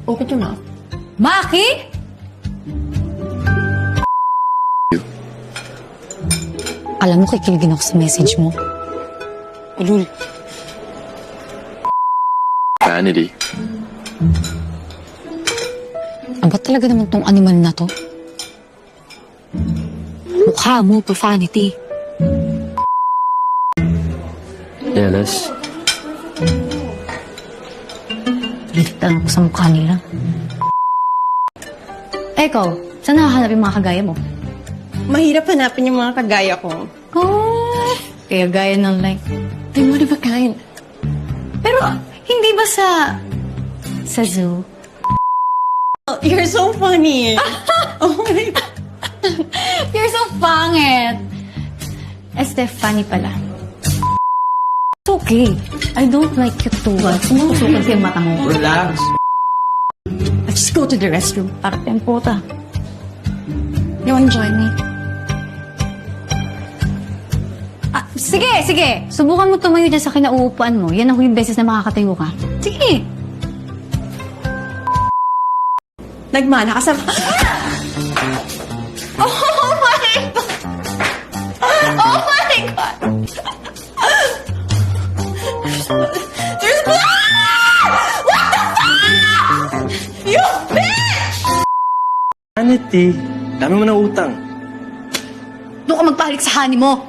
Open your mouth. Maki? Alam mo, kikiligin ako sa message mo. Ulul. Vanity. Ang ba't talaga naman tong animal na to? Mukha mo, profanity. Jealous. Litan ako sa mukha nila. Ikaw, saan nakahanap yung mga kagaya mo? Mahirap hanapin yung mga kagaya ko. Oh, kaya gaya ng like, I'm one of a kind. pero hindi ba sa zoo? You're so funny. Oh my God. You're so pangit. Estefany pala. It's okay. I don't like you too much. Sumusukan ko yung mata mo. Relax. Let's just go to the restroom. Para tempota. You wanna join me? Ah, sige. Subukan mo tumayo dyan sa kinauupuan mo. Yan ang huling beses na makakatayo ka. Sige. Nagmana ka sa... Oh my God! Oh my God! There's blood! What the fuck? You bitch! Vanity. Dami mo ng utang. Doon ka magpahalik sa honey mo.